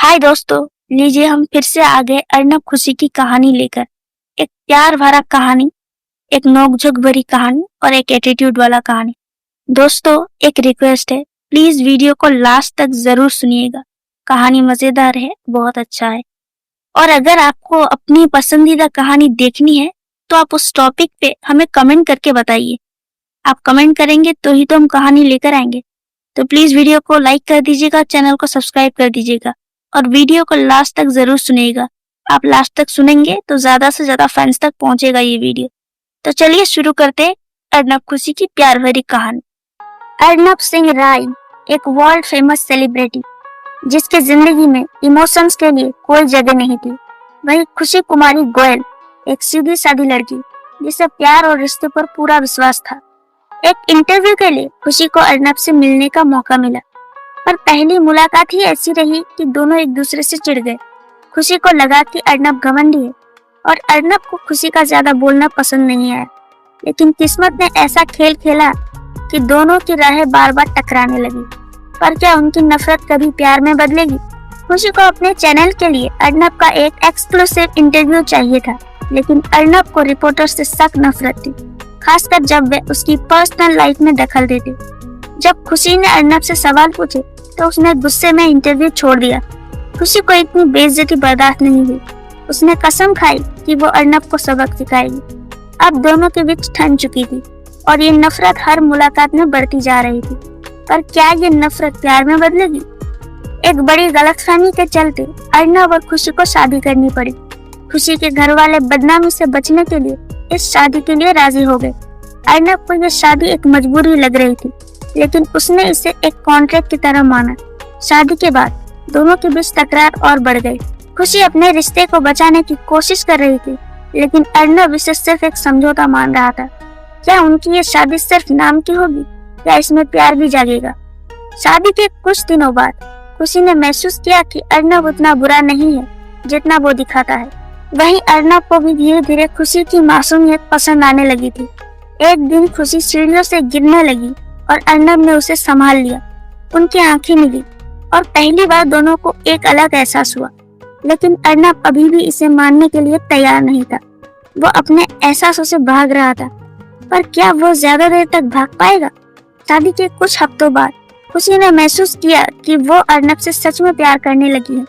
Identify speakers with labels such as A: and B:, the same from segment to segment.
A: हाय दोस्तों, लीजिए हम फिर से आ गए अर्नब खुशी की कहानी लेकर। एक प्यार भरा कहानी, एक नोक-झोंक भरी कहानी और एक एटीट्यूड वाला कहानी। दोस्तों, एक रिक्वेस्ट है, प्लीज वीडियो को लास्ट तक जरूर सुनिएगा। कहानी मजेदार है, बहुत अच्छा है। और अगर आपको अपनी पसंदीदा कहानी देखनी है तो आप उस टॉपिक पे हमें कमेंट करके बताइए। आप कमेंट करेंगे तो ही तो हम कहानी लेकर आएंगे। तो प्लीज वीडियो को लाइक कर दीजिएगा, चैनल को सब्सक्राइब कर दीजिएगा और वीडियो को लास्ट तक जरूर सुनिएगा। आप लास्ट तक सुनेंगे तो ज्यादा से ज्यादा फैंस तक पहुंचेगा ये वीडियो। तो चलिए शुरू करते हैं अर्नब खुशी की प्यार भरी कहानी। अर्नब सिंह राय एक वर्ल्ड फेमस सेलिब्रिटी, जिसकी जिंदगी में इमोशंस के लिए कोई जगह नहीं थी। वही खुशी कुमारी गोयल, एक सीधी सादी लड़की जिसे प्यार और रिश्ते पर पूरा विश्वास था। एक इंटरव्यू के लिए खुशी को अर्नब से मिलने का मौका मिला, पर पहली मुलाकात ही ऐसी रही कि दोनों एक दूसरे से चिढ़ गए। खुशी को लगा कि अर्नब घमंडी है और अर्नब को खुशी का ज्यादा बोलना पसंद नहीं आया। लेकिन किस्मत ने ऐसा खेल खेला कि दोनों की राहें बार बार टकराने लगी। पर क्या उनकी नफरत कभी प्यार में बदलेगी? खुशी को अपने चैनल के लिए अर्नब का एक एक्सक्लूसिव इंटरव्यू चाहिए था, लेकिन अर्नब को रिपोर्टर से सख्त नफरत थी, खासकर जब वे उसकी पर्सनल लाइफ में दखल देते। जब खुशी ने अर्नब से सवाल पूछे तो उसने गुस्से में इंटरव्यू छोड़ दिया। खुशी को इतनी बेइज्जती बर्दाश्त नहीं हुई। उसने कसम खाई कि वो अर्नब को सबक सिखाएगी। अब दोनों के बीच ठन चुकी थी और ये नफरत हर मुलाकात में बढ़ती जा रही थी। पर क्या ये नफरत प्यार में बदलेगी? एक बड़ी गलतफहमी के चलते अर्नब और खुशी को शादी करनी पड़ी। खुशी के घर वाले बदनामी से बचने के लिए इस शादी के लिए राजी हो गए। अर्नब को यह शादी एक मजबूरी लग रही थी, लेकिन उसने इसे एक कॉन्ट्रैक्ट की तरह माना। शादी के बाद दोनों के बीच तकरार और बढ़ गई। खुशी अपने रिश्ते को बचाने की कोशिश कर रही थी, लेकिन अर्नब इसे सिर्फ एक समझौता मान रहा था। क्या उनकी ये शादी सिर्फ नाम की होगी या इसमें प्यार भी जागेगा? शादी के कुछ दिनों बाद खुशी ने महसूस किया कि अर्नब उतना बुरा नहीं है जितना वो दिखाता है। वहीं अर्नब को भी धीरे धीरे खुशी की मासूमियत पसंद आने लगी थी। एक दिन खुशी सीढ़ियों से गिरने लगी और अर्नब ने उसे संभाल लिया। उनकी आंखें मिली और पहली बार दोनों को एक अलग एहसास हुआ, लेकिन अर्नब अभी भी इसे मानने के लिए तैयार नहीं था। वो अपने एहसासों से भाग रहा था, पर क्या वो ज्यादा देर तक भाग पाएगा? शादी के कुछ हफ्तों बाद खुशी ने महसूस किया कि वो अर्नब से सच में प्यार करने लगी है,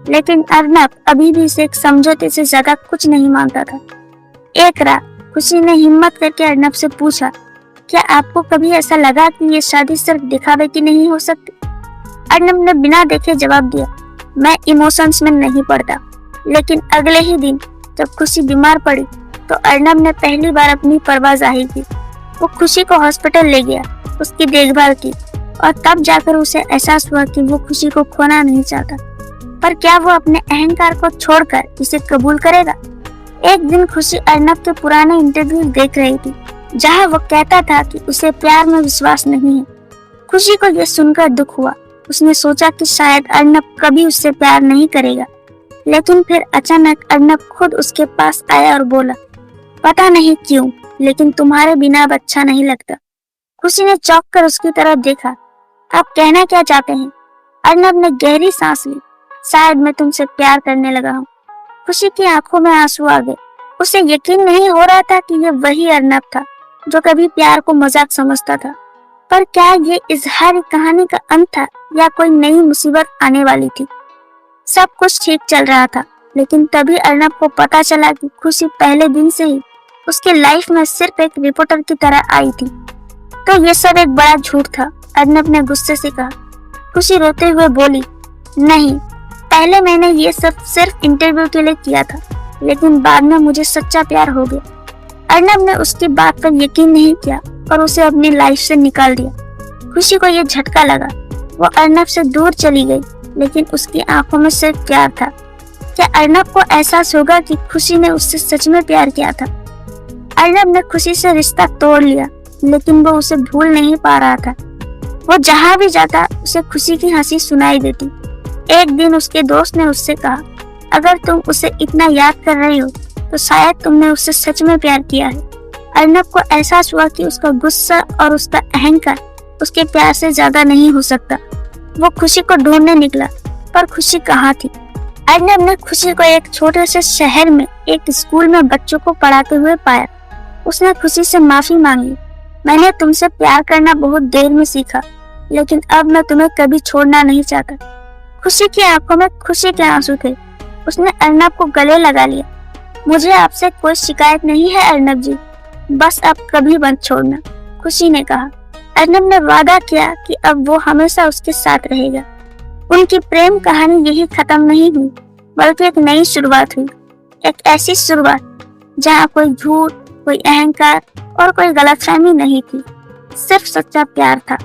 A: लेकिन अर्नब अभी भी इसे एक समझौते से ज्यादा कुछ नहीं मानता था। एक रात खुशी ने हिम्मत करके अर्नब से पूछा, क्या आपको कभी ऐसा लगा कि ये शादी सिर्फ दिखावे की नहीं हो सकती? अर्नब ने बिना देखे जवाब दिया, मैं इमोशंस में नहीं पड़ता। लेकिन अगले ही दिन जब खुशी बीमार पड़ी तो अर्नब ने पहली बार अपनी परवाह जाहिर की। वो खुशी को हॉस्पिटल ले गया, उसकी देखभाल की और तब जाकर उसे एहसास हुआ कि वो खुशी को खोना नहीं चाहता। पर क्या वो अपने अहंकार को छोड़कर इसे कबूल करेगा? एक दिन खुशी अर्नब के पुराने इंटरव्यू देख रही थी, जहां वो कहता था कि उसे प्यार में विश्वास नहीं है। खुशी को यह सुनकर दुख हुआ। उसने सोचा कि शायद अर्नब कभी उससे प्यार नहीं करेगा, लेकिन फिर अचानक अर्नब खुद उसके पास आया और बोला, पता नहीं क्यों, लेकिन तुम्हारे बिना अब अच्छा नहीं लगता। खुशी ने चौंक कर उसकी तरफ देखा। आप कहना क्या चाहते हैं? अर्नब ने गहरी सांस ली। शायद मैं तुमसे प्यार करने लगा हूँ। खुशी की आंखों में आंसू आ गए। उसे यकीन नहीं हो रहा था कि ये वही अर्नब था जो कभी प्यार को मजाक समझता था। पर क्या ये इजहारी कहानी का अंत था या कोई नई मुसीबत आने वाली थी? सब कुछ ठीक चल रहा था, लेकिन तभी अर्नब को पता चला कि खुशी पहले दिन से ही उसकी लाइफ में सिर्फ एक रिपोर्टर की तरह आई थी। तो ये सब एक बड़ा झूठ था, अर्नब ने गुस्से से कहा। खुशी रोते हुए बोली, नहीं, पहले मैंने ये सब सिर्फ इंटरव्यू के लिए किया था, लेकिन बाद में मुझे सच्चा प्यार हो गया। अर्नब ने उसकी बात पर यकीन नहीं किया और उसे अपनी लाइफ से निकाल दिया। खुशी को यह झटका लगा। वो अर्नब से दूर चली गई, लेकिन उसकी आंखों में सिर्फ प्यार था। क्या अर्नब को एहसास होगा कि खुशी ने उससे सच में प्यार किया था? अर्नब ने खुशी से रिश्ता तोड़ लिया, लेकिन वो उसे भूल नहीं पा रहा था। वो जहाँ भी जाता उसे खुशी की हंसी सुनाई देती। एक दिन उसके दोस्त ने उससे कहा, अगर तुम उसे इतना याद कर रही हो तो शायद तुमने उससे सच में प्यार किया है। अर्नब को एहसास हुआ कि उसका गुस्सा और उसका अहंकार उसके प्यार से ज्यादा नहीं हो सकता। वो खुशी को ढूंढने निकला, पर खुशी कहाँ थी। अर्नब ने खुशी को एक छोटे से शहर में एक स्कूल में बच्चों को पढ़ाते हुए पाया। उसने खुशी से माफी मांगी। मैंने तुमसे प्यार करना बहुत देर में सीखा, लेकिन अब मैं तुम्हें कभी छोड़ना नहीं चाहता। खुशी की आंखों में खुशी के आंसू थे। उसने अर्नब को गले लगा लिया। मुझे आपसे कोई शिकायत नहीं है अर्नब जी, बस अब कभी मत छोड़ना, खुशी ने कहा। अर्नब ने वादा किया कि अब वो हमेशा उसके साथ रहेगा। उनकी प्रेम कहानी यही खत्म नहीं हुई, बल्कि एक नई शुरुआत हुई। एक ऐसी शुरुआत जहाँ कोई झूठ, कोई अहंकार और कोई गलतफहमी नहीं थी, सिर्फ सच्चा प्यार था।